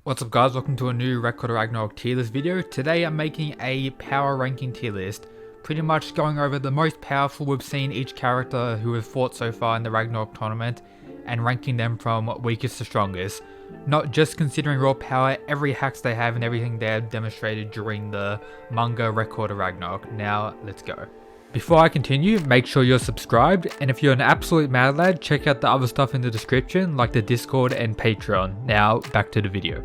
What's up guys, welcome to a new Record of Ragnarok tier list video. Today I'm making a power ranking tier list, pretty much going over the most powerful we've seen each character who has fought so far in the Ragnarok tournament and ranking them from weakest to strongest. Not just considering raw power, every hacks they have and everything they have demonstrated during the manga Record of Ragnarok. Now let's go. Before I continue, make sure you're subscribed, and if you're an absolute mad lad, check out the other stuff in the description like the Discord and Patreon. Now back to the video.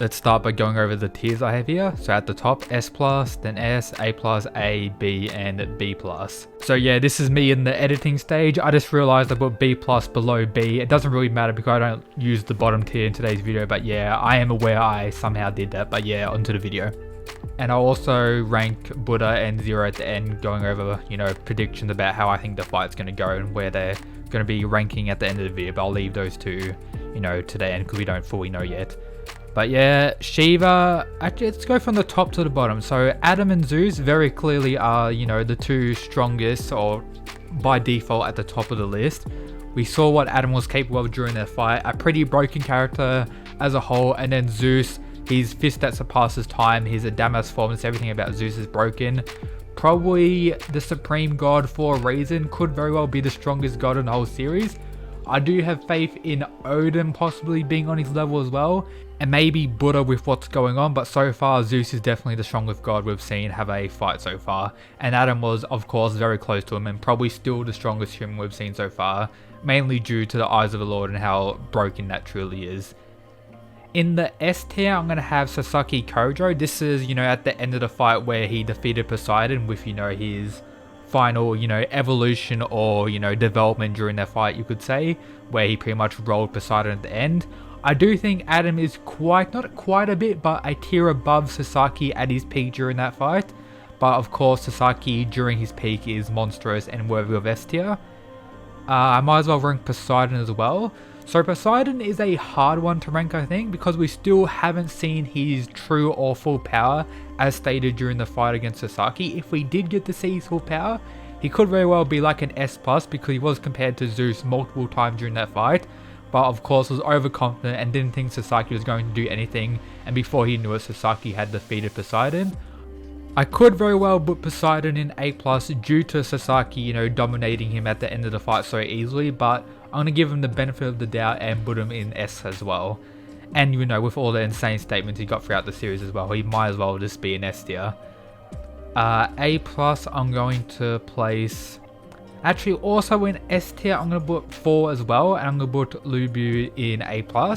Let's start by going over the tiers I have here. So at the top, S+, then S, A+, B, and B+. So yeah, this is me in the editing stage. I just realized I put B+ below B. It doesn't really matter because I don't use the bottom tier in today's video, but yeah, I am aware I somehow did that, but yeah, onto the video. And I'll also rank Buddha and Zero at the end, going over, predictions about how I think the fight's going to go and where they're going to be ranking at the end of the video, but I'll leave those two, to the end because we don't fully know yet. But yeah, Shiva, actually let's go from the top to the bottom. So Adam and Zeus very clearly are, the two strongest, or by default at the top of the list. We saw what Adam was capable of during their fight, a pretty broken character as a whole, and then Zeus, his fist that surpasses time, his Adamas forms, everything about Zeus is broken. Probably the supreme god for a reason, could very well be the strongest god in the whole series. I do have faith in Odin possibly being on his level as well, and maybe Buddha with what's going on, but so far Zeus is definitely the strongest god we've seen have a fight so far, and Adam was of course very close to him and probably still the strongest human we've seen so far, mainly due to the eyes of the Lord and how broken that truly is. In the S tier, I'm going to have Sasaki Kojo. This is, at the end of the fight where he defeated Poseidon with, his final, evolution or, development during that fight, you could say, where he pretty much rolled Poseidon at the end. I do think Adam is not quite a bit, but a tier above Sasaki at his peak during that fight. But of course, Sasaki during his peak is monstrous and worthy of S tier. I might as well rank Poseidon as well. So Poseidon is a hard one to rank, I think, because we still haven't seen his true or full power as stated during the fight against Sasaki. If we did get to see his full power, he could very well be like an S+, because he was compared to Zeus multiple times during that fight, but of course was overconfident and didn't think Sasaki was going to do anything, and before he knew it, Sasaki had defeated Poseidon. I could very well put Poseidon in A+ due to Sasaki, dominating him at the end of the fight so easily, but I'm going to give him the benefit of the doubt and put him in S as well. And with all the insane statements he got throughout the series as well, he might as well just be an S tier. A+, I'm going to place... Actually, also in S tier, I'm going to put Thor as well, and I'm going to put Lubu in A+.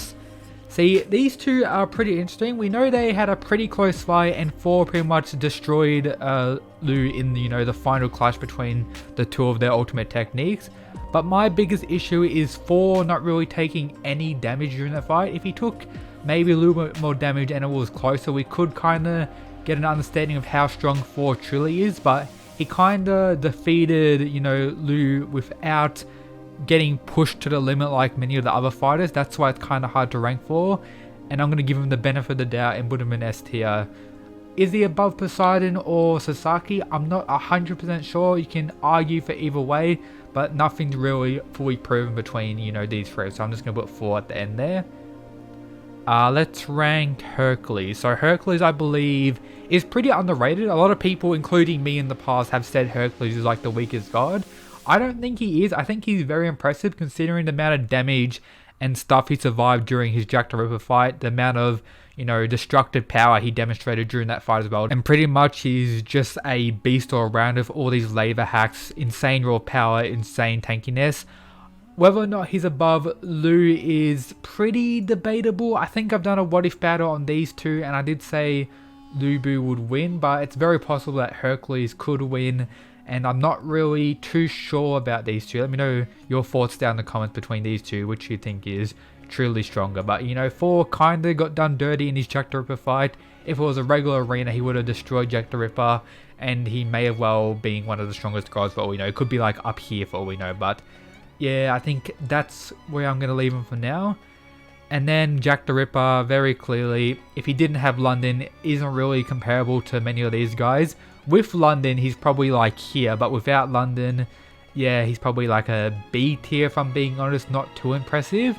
See, these two are pretty interesting. We know they had a pretty close fight, and Thor pretty much destroyed Lu in the final clash between the two of their ultimate techniques. But my biggest issue is Thor not really taking any damage during the fight. If he took maybe a little bit more damage and it was closer, we could kind of get an understanding of how strong Thor truly is. But he kind of defeated, Lu without getting pushed to the limit like many of the other fighters. That's why it's kind of hard to rank for, and I'm going to give him the benefit of the doubt and put him in S tier. Is he above Poseidon or Sasaki? I'm not 100% sure. You can argue for either way, but nothing's really fully proven between these three, so I'm just going to put 4 at the end there. Let's rank Hercules. So Hercules, I believe, is pretty underrated. A lot of people, including me in the past, have said Hercules is like the weakest god. I don't think he is. I think he's very impressive considering the amount of damage and stuff he survived during his Jack the Ripper fight, the amount of, destructive power he demonstrated during that fight as well. And pretty much he's just a beast all around with all these laser hacks, insane raw power, insane tankiness. Whether or not he's above Lu is pretty debatable. I think I've done a what if battle on these two, and I did say Lubu would win, but it's very possible that Hercules could win. And I'm not really too sure about these two. Let me know your thoughts down in the comments between these two, which you think is truly stronger. But, Thor kind of got done dirty in his Jack the Ripper fight. If it was a regular arena, he would have destroyed Jack the Ripper. And he may have well been one of the strongest gods for all we know. It could be like up here for all we know. But, yeah, I think that's where I'm going to leave him for now. And then Jack the Ripper, very clearly, if he didn't have London, isn't really comparable to many of these guys. With London, he's probably like here, but without London, yeah, he's probably like a B tier if I'm being honest, not too impressive.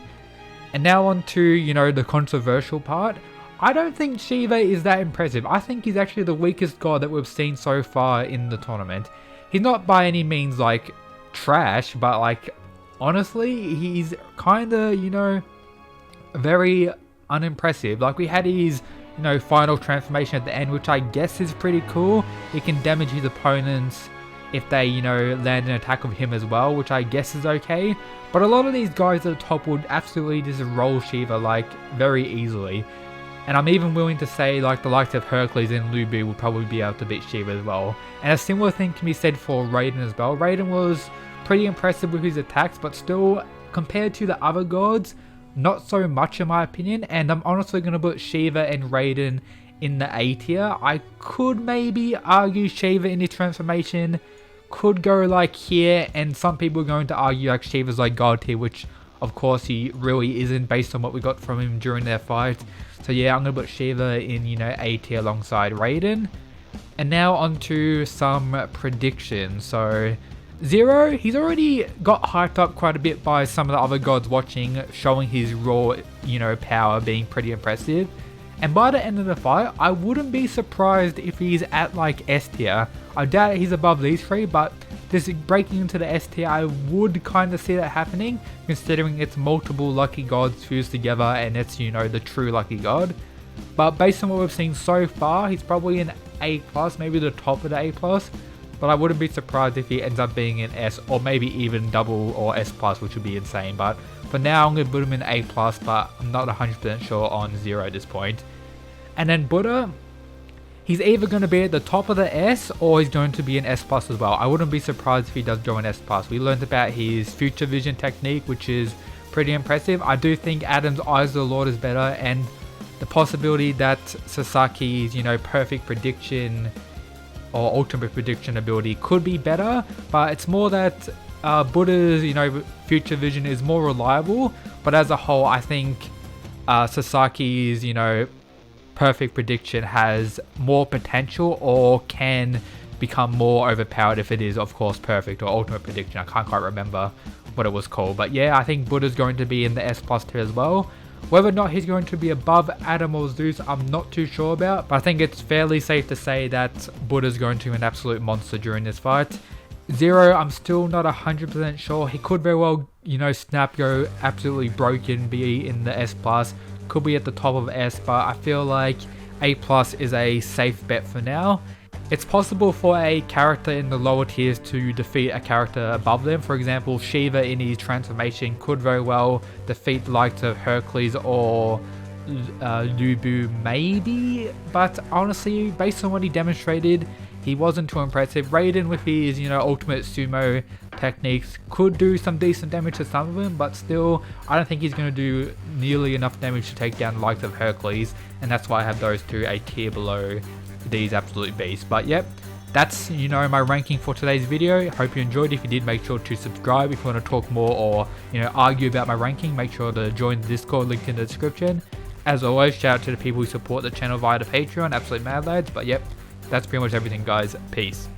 And now on to, the controversial part. I don't think Shiva is that impressive. I think he's actually the weakest god that we've seen so far in the tournament. He's not by any means like trash, but like honestly, he's kind of, you know, very unimpressive. Like we had his, you know, final transformation at the end, which I guess is pretty cool. He can damage his opponents if they, you know, land an attack of him as well, which I guess is okay. But a lot of these guys at the top would absolutely just roll Shiva like very easily. And I'm even willing to say like the likes of Hercules and Weeb would probably be able to beat Shiva as well. And a similar thing can be said for Raiden as well. Raiden was pretty impressive with his attacks, but still compared to the other gods, not so much in my opinion. And I'm honestly going to put Shiva and Raiden in the A tier. I could maybe argue Shiva in his transformation could go like here, and some people are going to argue like Shiva's like god tier, which of course he really isn't based on what we got from him during their fight. So yeah, I'm going to put Shiva in, you know, A tier alongside Raiden. And now on to some predictions. So Zero, he's already got hyped up quite a bit by some of the other gods watching, showing his raw, you know, power being pretty impressive. And by the end of the fight, I wouldn't be surprised if he's at like S tier. I doubt he's above these three, but just breaking into the S tier, I would kind of see that happening, considering it's multiple lucky gods fused together and it's, you know, the true lucky god. But based on what we've seen so far, he's probably an A+, maybe the top of the A+. But I wouldn't be surprised if he ends up being an S, or maybe even double or S+, which would be insane. But for now, I'm going to put him in A+, but I'm not 100% sure on Zero at this point. And then Buddha, he's either going to be at the top of the S, or he's going to be an S+ as well. I wouldn't be surprised if he does go an S+. We learned about his future vision technique, which is pretty impressive. I do think Adam's Eyes of the Lord is better, and the possibility that Sasaki's, you know, perfect prediction or ultimate prediction ability could be better, but it's more that Buddha's, you know, future vision is more reliable. But as a whole, I think Sasaki's, you know, perfect prediction has more potential, or can become more overpowered if it is, of course, perfect or ultimate prediction. I can't quite remember what it was called, but yeah, I think Buddha's going to be in the S+ tier as well. Whether or not he's going to be above Adam or Zeus, I'm not too sure about, but I think it's fairly safe to say that Buddha's going to be an absolute monster during this fight. Zero, I'm still not 100% sure. He could very well, you know, snap, go absolutely broken, be in the S+, could be at the top of S, but I feel like A+ is a safe bet for now. It's possible for a character in the lower tiers to defeat a character above them. For example, Shiva in his transformation could very well defeat the likes of Hercules or Lubu maybe, but honestly, based on what he demonstrated, he wasn't too impressive. Raiden with his, you know, ultimate sumo techniques could do some decent damage to some of them, but still, I don't think he's going to do nearly enough damage to take down the likes of Hercules, and that's why I have those two a tier below these absolute beasts. But yep, that's, you know, my ranking for today's video. Hope you enjoyed. If you did, make sure to subscribe. If you want to talk more or, you know, argue about my ranking, make sure to join the Discord, linked in the description. As always, shout out to the people who support the channel via the Patreon, absolute mad lads. But yep, that's pretty much everything, guys. Peace.